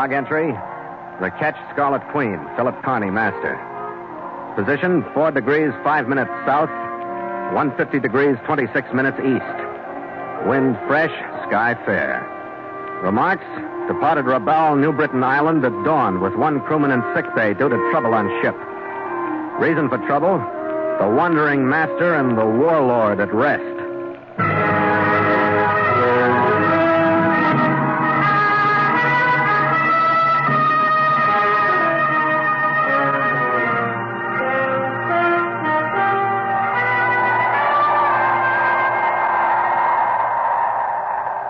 Log entry, the ketch Scarlet Queen, Philip Kearney, master. Position, 4 degrees, 5 minutes south, 150 degrees, 26 minutes east. Wind fresh, sky fair. Remarks, departed Rabaul, New Britain Island at dawn with 1 crewman in sickbay due to trouble on ship. Reason for trouble, the wandering master and the warlord at rest.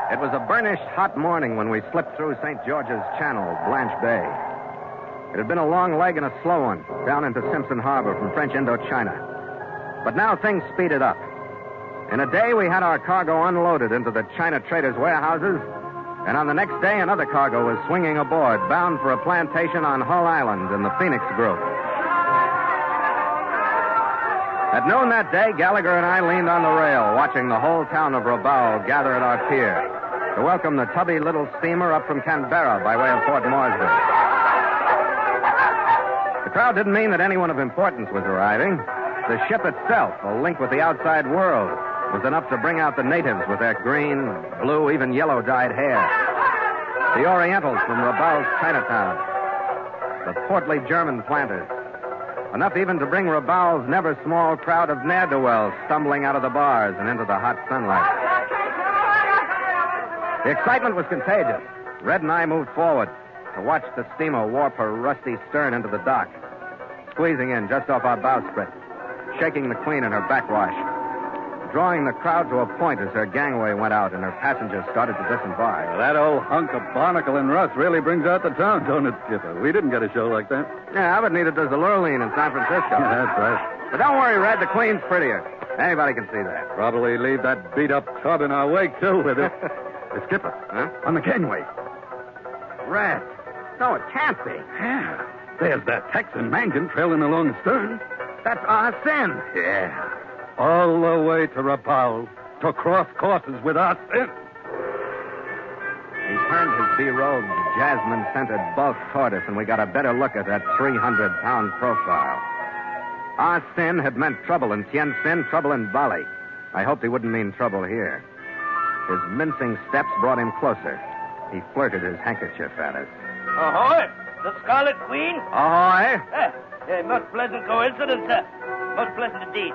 It was a burnished, hot morning when we slipped through St. George's Channel, Blanche Bay. It had been a long leg and a slow one, down into Simpson Harbor from French Indochina. But now things speeded up. In a day, we had our cargo unloaded into the China traders' warehouses, and on the next day, another cargo was swinging aboard, bound for a plantation on Hull Island in the Phoenix Group. At noon that day, Gallagher and I leaned on the rail, watching the whole town of Rabaul gather at our pier to welcome the tubby little steamer up from Canberra by way of Port Moresby. The crowd didn't mean that anyone of importance was arriving. The ship itself, a link with the outside world, was enough to bring out the natives with their green, blue, even yellow-dyed hair. The Orientals from Rabaul's Chinatown. The portly German planters. Enough even to bring Rabaul's never-small crowd of ne'er-do-wells stumbling out of the bars and into the hot sunlight. The excitement was contagious. Red and I moved forward to watch the steamer warp her rusty stern into the dock, squeezing in just off our bowsprit, shaking the Queen in her backwash, drawing the crowd to a point as her gangway went out and her passengers started to disembark. Well, that old hunk of barnacle and rust really brings out the town, don't it, Skipper? We didn't get a show like that. Yeah, but neither does the Lurleen in San Francisco. That's right. But don't worry, Red, the Queen's prettier. Anybody can see that. Probably leave that beat-up tub in our wake, too, with it. Hey, Skipper. Huh? On the gangway. Red. No, it can't be. Yeah. There's that Texan Mangan trailing along the stern. That's our sin. Yeah. All the way to Rabaul to cross courses with us. He turned his be-robed, jasmine-scented bulk toward us, and we got a better look at that 300-pound profile. Our sin had meant trouble in Tien Sin, trouble in Bali. I hoped he wouldn't mean trouble here. His mincing steps brought him closer. He flirted his handkerchief at us. Ahoy! The Scarlet Queen? Ahoy! Most pleasant coincidence, sir. Most pleasant indeed.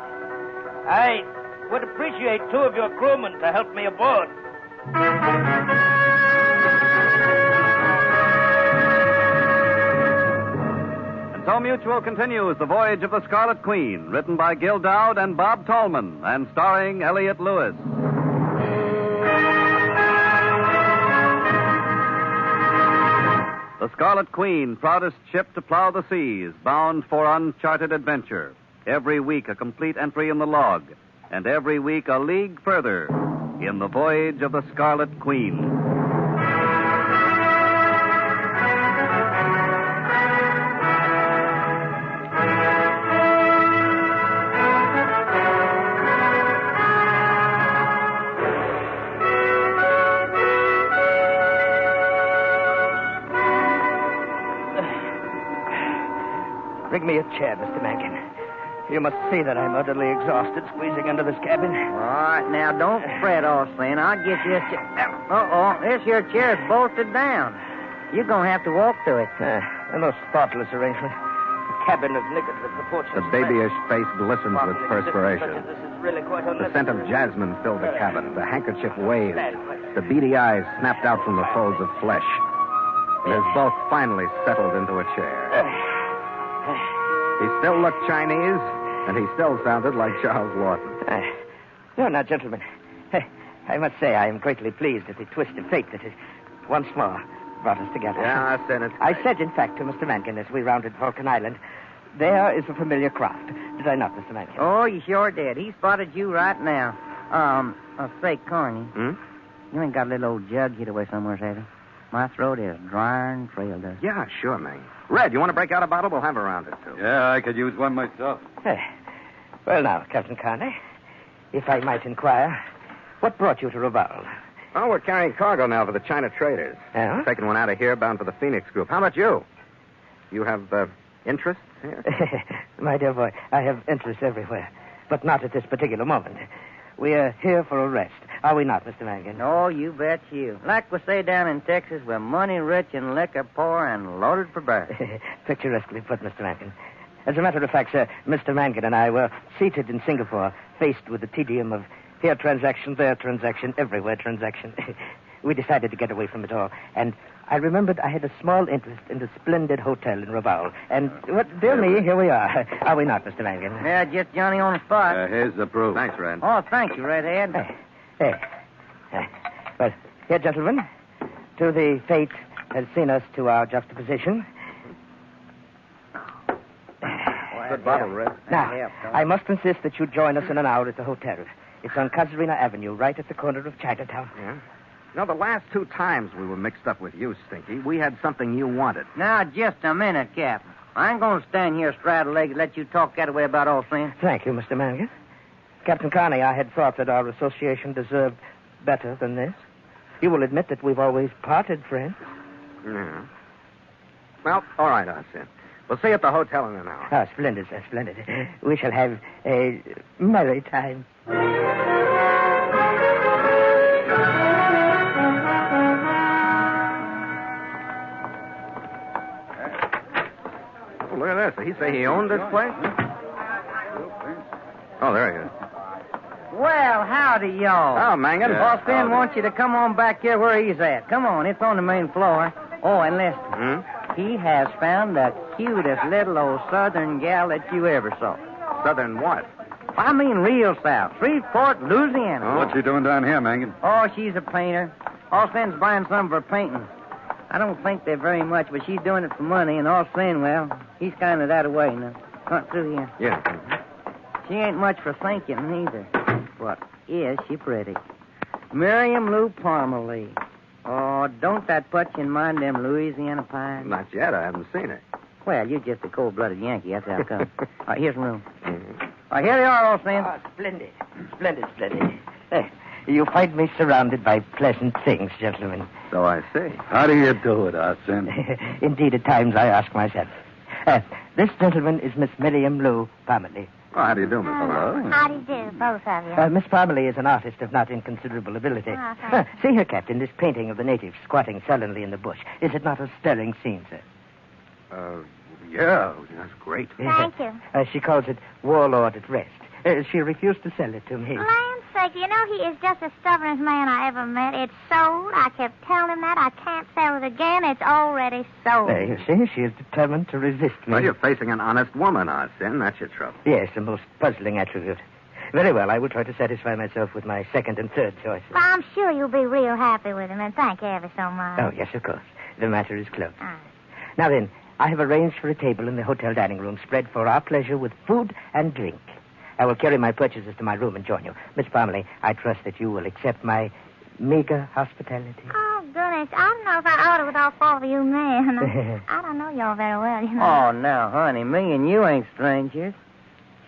I would appreciate 2 of your crewmen to help me aboard. And so Mutual continues The Voyage of the Scarlet Queen, written by Gil Doud and Bob Tallman, and starring Elliott Lewis. The Scarlet Queen, proudest ship to plow the seas, bound for uncharted adventure. Every week a complete entry in the log, and every week a league further in The Voyage of the Scarlet Queen. Bring me a chair, Mr. Mangan. You must see that I'm utterly exhausted squeezing under this cabin. All right, now, don't fret, Austin. I'll get you a chair. Uh-oh, this your chair's bolted down. You're going to have to walk through it. A most thoughtless arrangement. A cabin of niggers with proportions. The babyish face glistens with perspiration. This is really quite The scent of jasmine filled the cabin. The handkerchief waved. The beady eyes snapped out from the folds of flesh. And his bulk finally settled into a chair. He still looked Chinese, and he still sounded like Charles Lawton. Now, gentlemen, I must say I am greatly pleased at the twist of fate that has once more brought us together. Yeah, I said it. I said, in fact, to Mr. Mangan as we rounded Vulcan Island, there is a familiar craft. Did I not, Mr. Mangan? Oh, you sure did. He spotted you right now. Say, Kearney. You ain't got a little old jug hid away somewhere, have you? My throat is dry and trail dust. Yeah, sure, Ming. Red, you want to break out a bottle? We'll have a round or two. Yeah, I could use one myself. Well, now, Captain Kearney, if I might inquire, what brought you to Rabaul? Oh, we're carrying cargo now for the China traders. Yeah? Taking one out of here, bound for the Phoenix Group. How about you? You have interest here? My dear boy, I have interest everywhere, but not at this particular moment. We are here for a rest, are we not, Mr. Mangan? Oh, you bet you. Like we say down in Texas, we're money rich and liquor poor and loaded for bear. Picturesquely put, Mr. Mangan. As a matter of fact, sir, Mr. Mangan and I were seated in Singapore, faced with the tedium of here transaction, there transaction, everywhere transaction. We decided to get away from it all, and I remembered I had a small interest in the splendid hotel in Raval. And, dear me, here we are we not, Mr. Mangan? Yeah, just Johnny on the spot. Here's the proof. Thanks, Red. Oh, thank you, Redhead. Well, here, gentlemen, till the fate has seen us to our juxtaposition. Good bottle, Red. Now, I must insist that you join us in an hour at the hotel. It's on Casuarina Avenue, right at the corner of Chinatown. Yeah? You know, the last 2 times we were mixed up with you, Stinky, we had something you wanted. Now, just a minute, Captain. I ain't going to stand here straddle-legged and let you talk that way about old friends. Thank you, Mr. Mangan. Captain Kearney, I had thought that our association deserved better than this. You will admit that we've always parted friends. Yeah. Well, all right, Arsen. We'll see you at the hotel in an hour. Ah, splendid, sir, splendid. We shall have a merry time. Oh, look at this. Did he say he owned this place? Oh, there he is. Well, howdy, y'all. Oh, Mangan. Boss Ben wants you to come on back here where he's at. Come on, it's on the main floor. Oh, and listen. He has found the cutest little old southern gal that you ever saw. Southern what? I mean real south. Shreveport, Louisiana. Oh. What's she doing down here, Mangan? Oh, she's a painter. Austin's buying some of her paintings. I don't think they're very much, but she's doing it for money, and Austin, well, he's kind of that away now. Come through here. Yeah. She ain't much for thinking, neither. But is she pretty? Miriam Lou Parmalee. Oh, don't that put you in mind them Louisiana pines? Not yet. I haven't seen it. Well, you're just a cold-blooded Yankee. That's how it comes. All right, here's the room. All right, here they are, Austin. Oh, splendid. Splendid, splendid. You find me surrounded by pleasant things, gentlemen. So I see. How do you do it, Arsen? Indeed, at times I ask myself. This gentleman is Miss Miriam Lou Parmalee. Oh, how do you do, Miss? Hello. How do you do, both of you? Miss Parmalee is an artist of not inconsiderable ability. Oh, thanks. See here, Captain, this painting of the natives squatting sullenly in the bush. Is it not a stirring scene, sir? Yeah. That's great. Thank you. She calls it Warlord at Rest. She refused to sell it to me. Land's sake, you know he is just the stubbornest man I ever met. It's sold. I kept telling him that. I can't sell it again. It's already sold. You see, she is determined to resist me. Well, you're facing an honest woman, Arsen. That's your trouble. Yes, a most puzzling attribute. Very well, I will try to satisfy myself with my second and third choices. Well, I'm sure you'll be real happy with him, and thank you ever so much. Oh, yes, of course. The matter is closed. All right. Now then, I have arranged for a table in the hotel dining room spread for our pleasure with food and drink. I will carry my purchases to my room and join you. Miss Parmalee, I trust that you will accept my meager hospitality. Oh, goodness. I don't know if I'd order with all 4 of you men. I don't know y'all very well, you know. Oh, now, honey, me and you ain't strangers.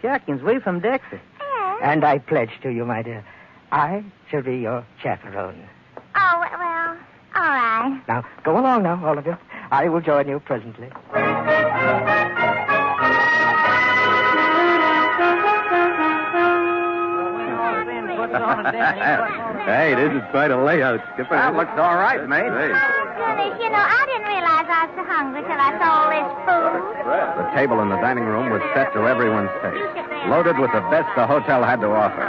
Shuckins, we from Dixie. Yeah. And I pledge to you, my dear, I shall be your chaperone. Oh, well, all right. Now, go along now, all of you. I will join you presently. Hey, this is quite a layout, Skipper. That looks all right, mate. Oh, goodness, you know, I didn't realize I was so hungry till I saw all this food. The table in the dining room was set to everyone's taste, loaded with the best the hotel had to offer.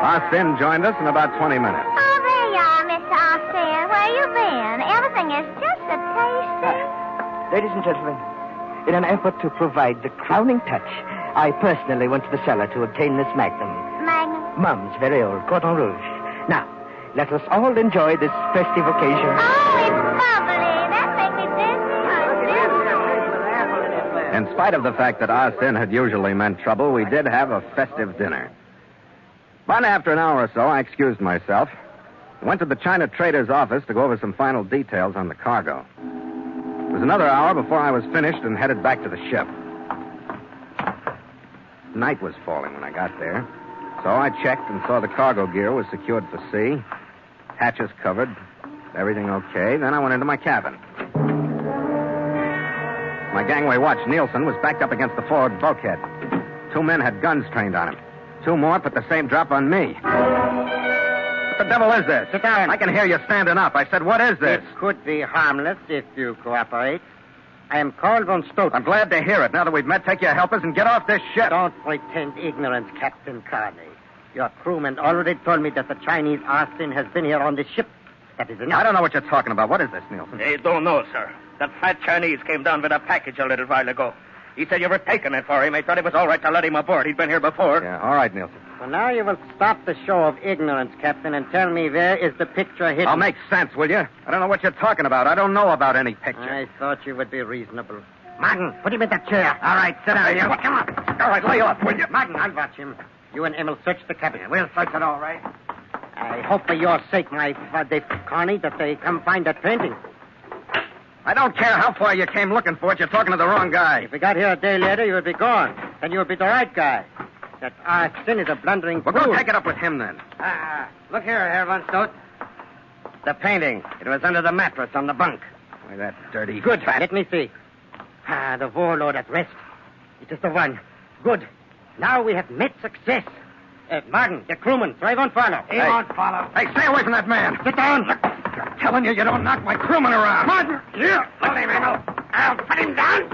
Arsen joined us in about 20 minutes. Oh, there you are, Mr. Austin. Where you been? Everything is just so tasty. Ladies and gentlemen, in an effort to provide the crowning touch, I personally went to the cellar to obtain this magnum. Magnum? Mum's very old Cordon Rouge. Now, let us all enjoy this festive occasion. Oh, it's bubbly. That makes me dizzy. In spite of the fact that Arsen had usually meant trouble, we did have a festive dinner. But after an hour or so, I excused myself. Went to the China trader's office to go over some final details on the cargo. It was another hour before I was finished and headed back to the ship. Night was falling when I got there, so I checked and saw the cargo gear was secured for sea. Hatches covered. Everything okay. Then I went into my cabin. My gangway watch, Nielsen, was backed up against the forward bulkhead. 2 men had guns trained on him. 2 more put the same drop on me. What the devil is this? Sit down. I can hear you standing up. I said, what is this? It could be harmless if you cooperate. I am called von Stout. I'm glad to hear it. Now that we've met, take your helpers and get off this ship. Don't pretend ignorance, Captain Kearney. Your crewman already told me that the Chinese Austin has been here on this ship. That is enough. I don't know what you're talking about. What is this, Nielsen? They don't know, sir. That fat Chinese came down with a package a little while ago. He said you were taking it for him. I thought it was all right to let him aboard. He'd been here before. Yeah, all right, Nielsen. So now you will stop the show of ignorance, Captain, and tell me where is the picture hidden. I'll make sense, will you? I don't know what you're talking about. I don't know about any picture. I thought you would be reasonable. Martin, put him in that chair. All right, sit down. Hey, come on. All right, lay off, will you? Martin, I'll watch him. You and Emil search the cabin. We'll search it all right. I hope for your sake, my Dave Kearney, that they come find that painting. I don't care how far you came looking for it. You're talking to the wrong guy. If we got here a day later, you would be gone. And you would be the right guy. That Austin is a blundering Well, fool. go take it up with him, then. Look here, Herr von Stout. The painting. It was under the mattress on the bunk. Why, that dirty... Good. Let me see. The Warlord at rest. It is the one. Good. Now we have met success. Martin, the crewman, so I won't follow. He won't follow. Hey, stay away from that man. Sit down. I'm telling you, you don't knock my crewman around. Martin, here. Hold him, Emil. I'll put him down.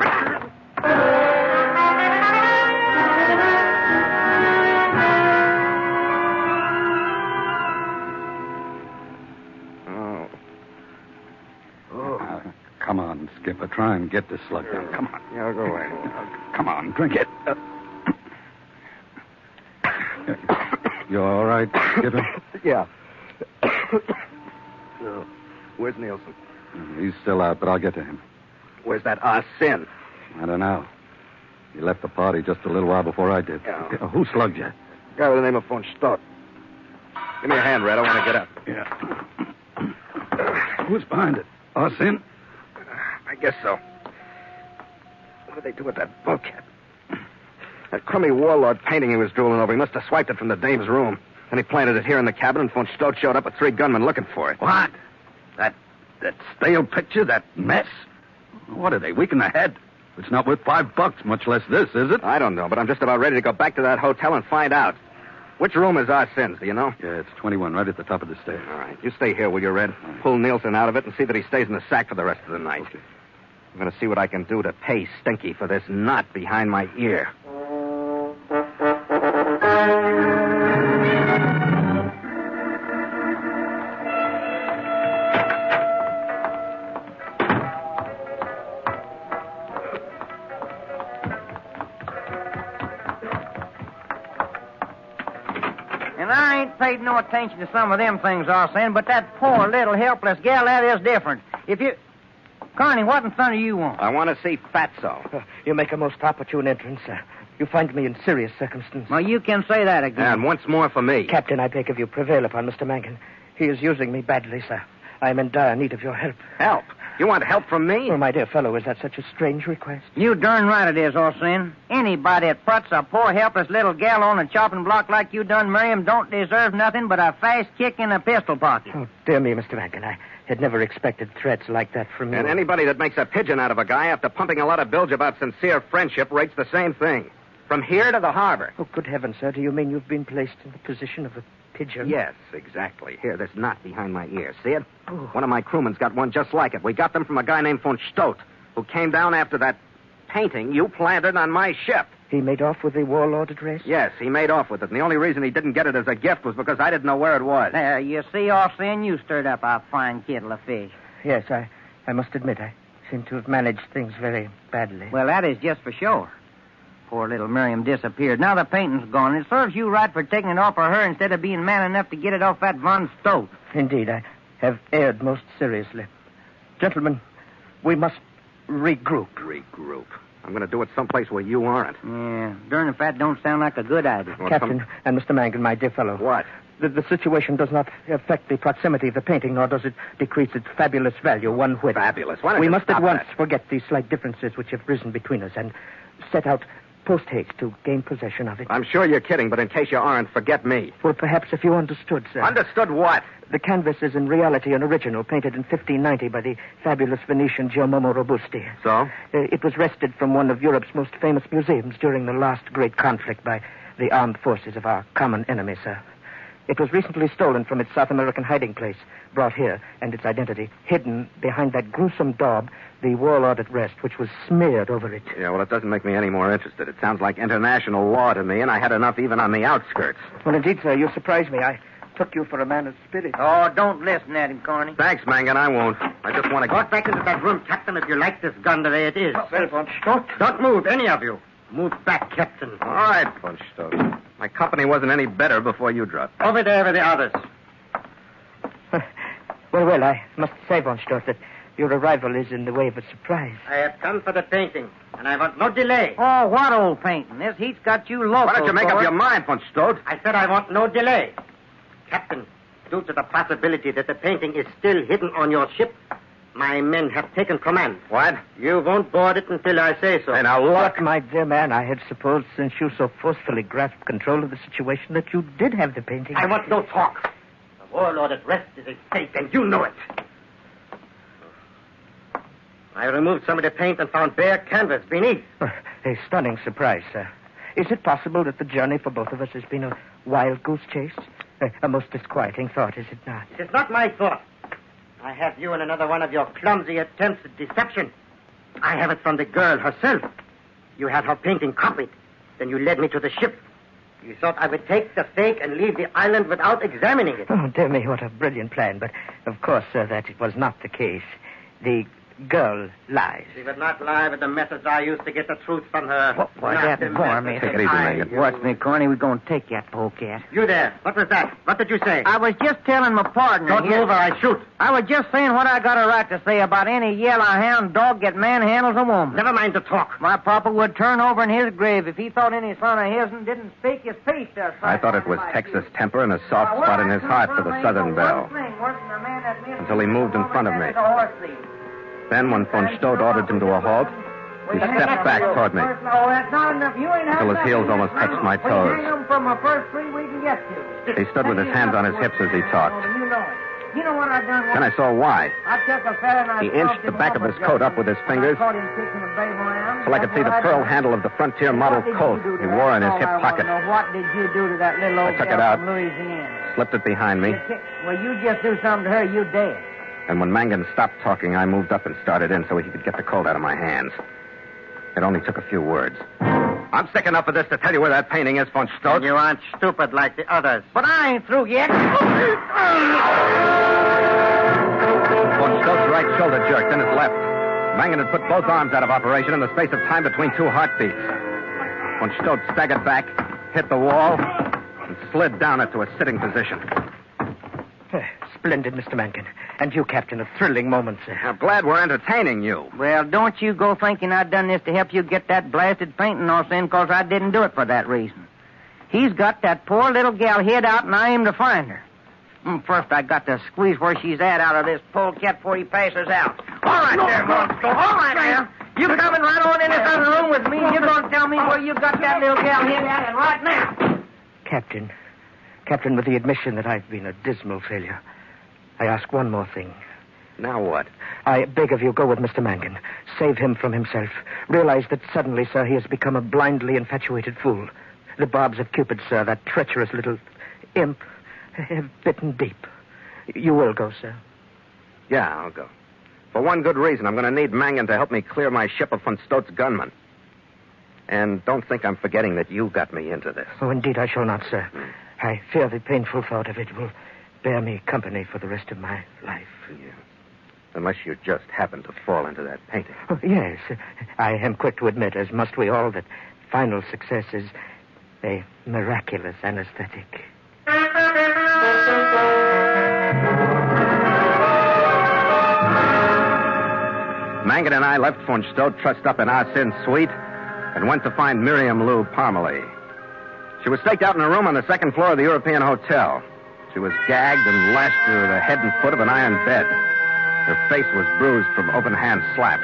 Come on, Skipper. Try and get this slug down. Come on. Yeah, go away. Come on, drink it. You all right, Skipper? Yeah. Where's Nielsen? He's still out, but I'll get to him. Where's that Sin? I don't know. He left the party just a little while before I did. Yeah. Who slugged you? Guy with the name of von Stott. Give me a hand, Red. I want to get up. Yeah. Who's behind it? Sin? I guess so. What did they do with that bulkhead? That crummy Warlord painting he was drooling over, he must have swiped it from the dame's room. Then he planted it here in the cabin, and von Stott showed up with 3 gunmen looking for it. What? That stale picture, that mess? What are they, weak in the head? It's not worth $5, much less this, is it? I don't know, but I'm just about ready to go back to that hotel and find out. Which room is Sin's, do you know? Yeah, it's 21, right at the top of the stairs. All right. You stay here, will you, Red? Pull Nielsen out of it and see that he stays in the sack for the rest of the night. Okay. I'm going to see what I can do to pay Stinky for this knot behind my ear. And I ain't paid no attention to some of them things, Arsene, but that poor little helpless gal, that is different. If you... Kearney, what in thunder you want? I want to see Fatso. You make a most opportune entrance, sir. You find me in serious circumstances. Well, you can say that again. And once more for me. Captain, I beg of you, prevail upon Mr. Mangan. He is using me badly, sir. I am in dire need of your help. Help? You want help from me? Well, my dear fellow, is that such a strange request? You darn right it is, Arsene. Anybody that puts a poor, helpless little gal on a chopping block like you done, Miriam, don't deserve nothing but a fast kick in a pistol pocket. Oh, dear me, Mr. Mangan. I had never expected threats like that from you. And anybody that makes a pigeon out of a guy after pumping a lot of bilge about sincere friendship rates the same thing. From here to the harbor. Oh, good heavens, sir. Do you mean you've been placed in the position of a pigeon? Yes, exactly. Here, this knot behind my ear. See it? Oh. One of my crewmen's got one just like it. We got them from a guy named von Stott, who came down after that painting you planted on my ship. He made off with the Warlord address? Yes, he made off with it. And the only reason he didn't get it as a gift was because I didn't know where it was. There, you see, Arsene, you stirred up a fine kettle of fish. Yes, I must admit, I seem to have managed things very badly. Well, that is just for sure. Poor little Miriam disappeared. Now the painting's gone. It serves you right for taking it off of her instead of being man enough to get it off that von Stott. Indeed, I have erred most seriously. Gentlemen, we must regroup. Regroup? I'm going to do it someplace where you aren't. Yeah, darn if that don't sound like a good idea. Well, Captain and Mr. Mangan, my dear fellow. What? The situation does not affect the proximity of the painting, nor does it decrease its fabulous value one whit. Fabulous. Why don't We you must stop at once that? forget these slight differences which have risen between us and set out post-haste to gain possession of it. I'm sure you're kidding, but in case you aren't, forget me. Well, perhaps if you understood, sir. Understood what? The canvas is in reality an original painted in 1590 by the fabulous Venetian Giacomo Robusti. So? It was wrested from one of Europe's most famous museums during the last great conflict by the armed forces of our common enemy, sir. It was recently stolen from its South American hiding place, brought here, and its identity hidden behind that gruesome daub, the Warlord at rest, which was smeared over it. Yeah, well, it doesn't make me any more interested. It sounds like international law to me, and I had enough even on the outskirts. Well, indeed, sir, you surprised me. I took you for a man of spirit. Oh, don't listen at him, Kearney. Thanks, Mangan, I won't. I just want to Go back into that room, Captain, if you like this gun the way it is. Well, von Stott. Don't move, any of you. Move back, Captain. All right, von Stott. My company wasn't any better before you dropped. Over there with the others. Well, I must say, von Stott, that your arrival is in the way of a surprise. I have come for the painting, and I want no delay. Oh, what old painting? This heat's got you local. Why don't you make up Gort. your mind, von Stott? I said I want no delay. Captain, due to the possibility that the painting is still hidden on your ship, my men have taken command. What? You won't board it until I say so. Hey, now look. But, my dear man, I had supposed, since you so forcefully grasped control of the situation, that you did have the painting. I want no talk. The Warlord at rest is at stake, and you know it. I removed some of the paint and found bare canvas beneath. A stunning surprise, sir. Is it possible that the journey for both of us has been a wild goose chase? A most disquieting thought, is it not? It is not my thought. I have you in another one of your clumsy attempts at deception. I have it from the girl herself. You had her painting copied. Then you led me to the ship. You thought I would take the fake and leave the island without examining it. Oh, dear me, what a brilliant plan. But, of course, sir, that it was not the case. The girl lies. She would not lie with the methods I used to get the truth from her. What Not happened the for me? methods Take it easy, I Megan. used. Watch me, Kearney. We're going to take that polecat. You there. What was that? What did you say? I was just telling my partner. Don't here- move or I shoot. I was just saying what I got a right to say about any yellowhound dog that manhandles a woman. Never mind the talk. My papa would turn over in his grave if he thought any son of his didn't speak his piece there. I thought it was Texas temper and a soft spot in his heart for the Southern Belle. Until he moved in front of me. Then, when von Stott ordered him to a halt, he stepped back toward me until his heels almost touched my toes. He stood with his hands on his hips as he talked. You know what I done? Then I saw why. I took a fella and I He inched the back of his coat up with his fingers till I could see the pearl handle of the Frontier model coat he wore in his hip pocket. What did you do to that little old I took gal it out. from Louisiana? Slipped it behind me, Well, you just do something to her, you dead. and when Mangan stopped talking, I moved up and started in so he could get the coat out of my hands. It only took a few words. I'm sick enough of this to tell you where that painting is, von Stott. You aren't stupid like the others. But I ain't through yet. Von Stott's right shoulder jerked, then his left. Mangan had put both arms out of operation in the space of time between two heartbeats. Von Stott staggered back, hit the wall, and slid down into a sitting position. Splendid, Mr. Mankin. And you, Captain, a thrilling moment, sir. I'm glad we're entertaining you. Well, don't you go thinking I done this to help you get that blasted painting off in, because I didn't do it for that reason. He's got that poor little gal hid out, and I aim to find her. First, I got to squeeze where she's at out of this polecat before he passes out. All right, there, Monster. All right, there. You coming right on in this other room with me, and you're going to tell me where you got that little gal hid at, and right now. Captain, with the admission that I've been a dismal failure, I ask one more thing. Now what? I beg of you, go with Mr. Mangan. Save him from himself. Realize that suddenly, sir, he has become a blindly infatuated fool. The barbs of Cupid, sir, that treacherous little imp, have bitten deep. You will go, sir. Yeah, I'll go. For one good reason, I'm going to need Mangan to help me clear my ship of von Stott's gunmen. And don't think I'm forgetting that you got me into this. Oh, indeed, I shall not, sir. I fear the painful thought of it will bear me company for the rest of my life. Yeah. Unless you just happen to fall into that painting. Oh, yes, I am quick to admit, as must we all, that final success is a miraculous anesthetic. Mangan and I left von Stott trussed up in Arsin's suite and went to find Miriam Lou Parmalee. She was staked out in a room on the second floor of the European Hotel. She was gagged and lashed to the head and foot of an iron bed. Her face was bruised from open-hand slaps.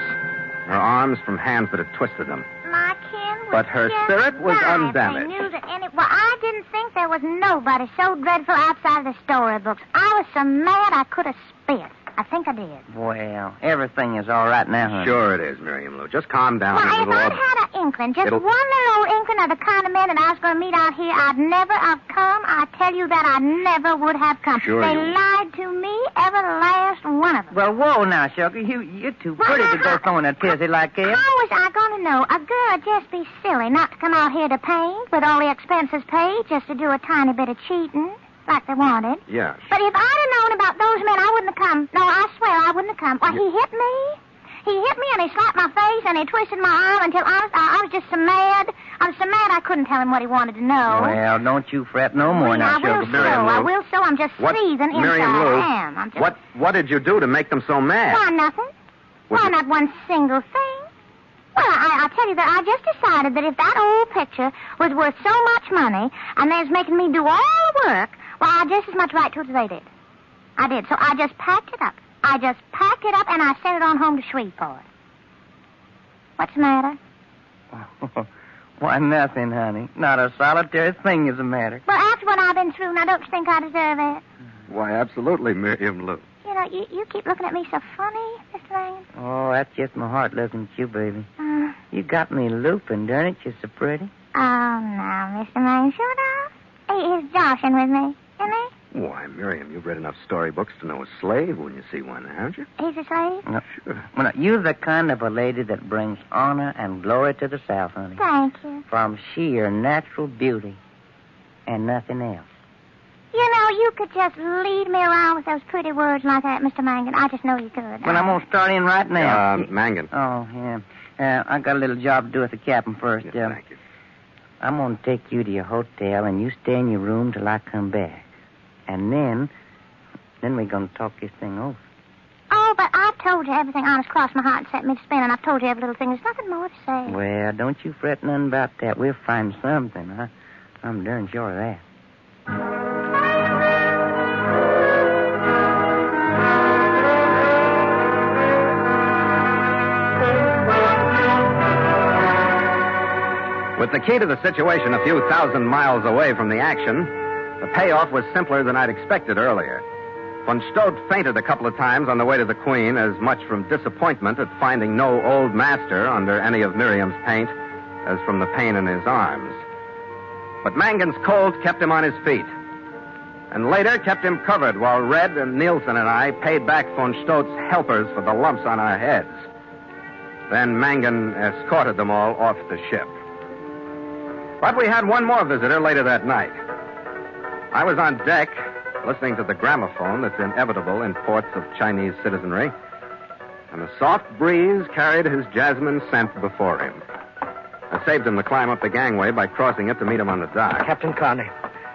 Her arms from hands that had twisted them. My kin, But her just spirit was die if undamaged. They knew that well, I didn't think there was nobody so dreadful outside of the storybooks. I was so mad I could have spit. I think I did. Well, everything is all right now, honey. Sure it is, Miriam Lou. Just calm down. Well, if it'll I'd all- had an inkling, just It'll- one little old inkling of the kind of men that I was going to meet out here, I'd never have come. I tell you that I never would have come. Sure they you would. lied to me, every last one of them. Well, whoa now, Sugar. You're too pretty to go throwing a tizzy like that. How was I going to know? A girl would just be silly not to come out here to paint with all the expenses paid just to do a tiny bit of cheating like they wanted. Yeah. But if I'd have known about those men, I wouldn't have come. No, I swear I wouldn't have come. Well, he hit me. He hit me and he slapped my face and he twisted my arm until I was just so mad. I was so mad I couldn't tell him what he wanted to know. Well, don't you fret no more now, I will Sugar. so. Miriam Lou. I will so. I'm just seething inside. Miriam Lou, I am. I'm just... what did you do to make them so mad? Why, nothing. Was Why, it- not one single thing. Well, I tell you that I just decided that if that old picture was worth so much money and they was making me do all the work, well, I had just as much right to it as they did. I did. So I just packed it up. And I sent it on home to Shreveport. What's the matter? Why, nothing, honey. Not a solitary thing is the matter. Well, after what I've been through, now don't you think I deserve it? Why, absolutely, Miriam Lou. You know, you keep looking at me so funny, Mr. Lane. Oh, that's just my heart looking at you, baby. You got me looping, don't it? You're so pretty. Oh, now, Mr. Lane, should I? He's joshing with me, isn't he? Why, Miriam, you've read enough storybooks to know a slave when you see one, haven't you? He's a slave? No. Sure. Well, now, you're the kind of a lady that brings honor and glory to the South, honey. Thank you. From sheer natural beauty and nothing else. You know, you could just lead me around with those pretty words like that, Mr. Mangan. I just know you could. Well, I'm going to start in right now. Mangan. Oh, yeah. I got a little job to do with the captain first. Yeah, thank you. I'm going to take you to your hotel, and you stay in your room till I come back. And then we're going to talk this thing over. Oh, but I've told you everything honest, crossed my heart and set me to spin, and I've told you every little thing. There's nothing more to say. Well, don't you fret none about that. We'll find something. I'm darn sure of that. With the key to the situation a few thousand miles away from the action, the payoff was simpler than I'd expected earlier. Von Stodt fainted a couple of times on the way to the Queen, as much from disappointment at finding no old master under any of Miriam's paint as from the pain in his arms. But Mangan's cold kept him on his feet, and later kept him covered while Red and Nielsen and I paid back von Stodt's helpers for the lumps on our heads. Then Mangan escorted them all off the ship. But we had one more visitor later that night. I was on deck, listening to the gramophone that's inevitable in ports of Chinese citizenry, and a soft breeze carried his jasmine scent before him. I saved him the climb up the gangway by crossing it to meet him on the dock. Captain Kearney,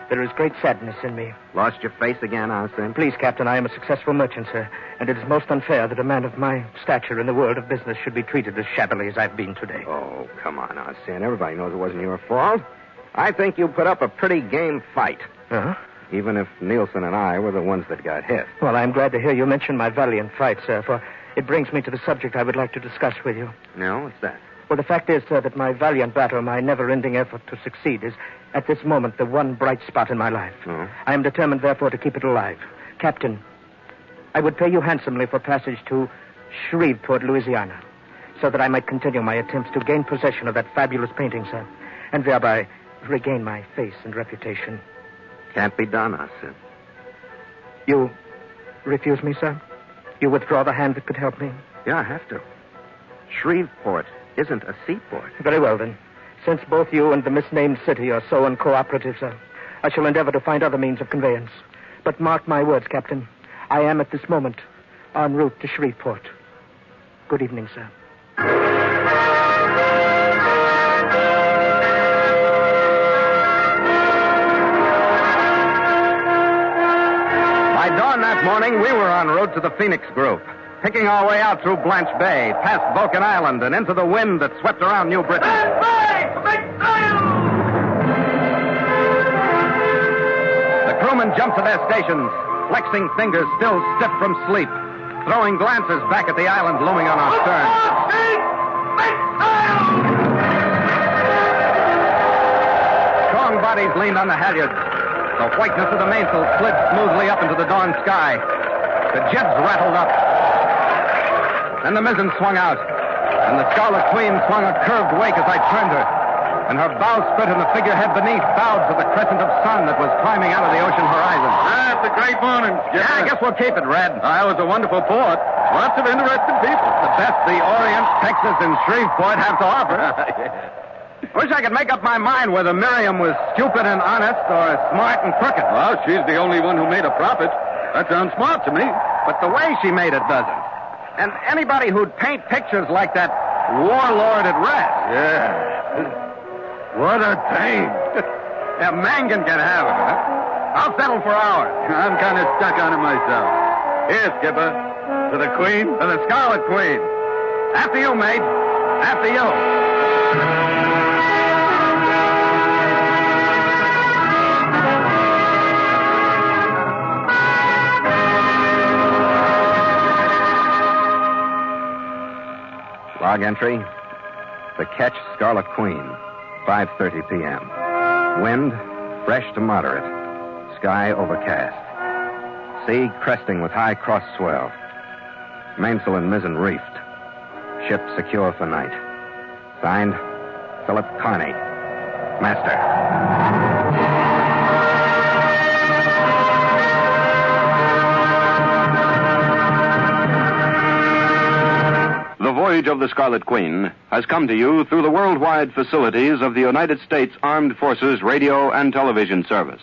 there is great sadness in me. Lost your face again, Arsene? Please, Captain, I am a successful merchant, sir, and it is most unfair that a man of my stature in the world of business should be treated as shabbily as I've been today. Oh, come on, Arsene. Everybody knows it wasn't your fault. I think you put up a pretty game fight. Huh? Even if Nielsen and I were the ones that got hit. Well, I'm glad to hear you mention my valiant fight, sir, for it brings me to the subject I would like to discuss with you. No? What's that? Well, the fact is, sir, that my valiant battle, my never-ending effort to succeed is, at this moment, the one bright spot in my life. Oh. I am determined, therefore, to keep it alive. Captain, I would pay you handsomely for passage to Shreveport, Louisiana, so that I might continue my attempts to gain possession of that fabulous painting, sir, and thereby regain my face and reputation. Can't be done, Arsene. You refuse me, sir? You withdraw the hand that could help me? Yeah, I have to. Shreveport isn't a seaport. Very well, then. Since both you and the misnamed city are so uncooperative, sir, I shall endeavor to find other means of conveyance. But mark my words, Captain. I am at this moment en route to Shreveport. Good evening, sir. By dawn that morning, we were en route to the Phoenix Group, picking our way out through Blanche Bay, past Vulcan Island, and into the wind that swept around New Britain. The crewmen jumped to their stations, flexing fingers still stiff from sleep, throwing glances back at the island looming on our stern. bodies leaned on the halyards. The whiteness of the mainsail slid smoothly up into the dawn sky. The jibs rattled up. Then the mizzen swung out, and the Scarlet Queen swung a curved wake as I turned her. And her bowsprit and the figurehead beneath bowed to the crescent of sun that was climbing out of the ocean horizon. It's a great morning, Skipper. Yeah, I guess we'll keep it, Red. It was a wonderful port. Lots of interesting people. The best the Orient, Texas, and Shreveport have to offer. Wish I could make up my mind whether Miriam was stupid and honest or smart and crooked. Well, she's the only one who made a profit. That sounds smart to me. But the way she made it doesn't. And anybody who'd paint pictures like that warlord at rest. Yeah. What a tame. Yeah, Mangan can have it, huh? I'll settle for ours. I'm kind of stuck on it myself. Here, Skipper. To the Queen? To the Scarlet Queen. After you, mate. After you. Log entry. The ketch Scarlet Queen. 5:30 p.m. Wind, fresh to moderate. Sky overcast. Sea cresting with high cross swell. Mainsail and mizzen reefed. Ship secure for night. Signed, Philip Kearney, Master. The Voyage of the Scarlet Queen has come to you through the worldwide facilities of the United States Armed Forces Radio and Television Service.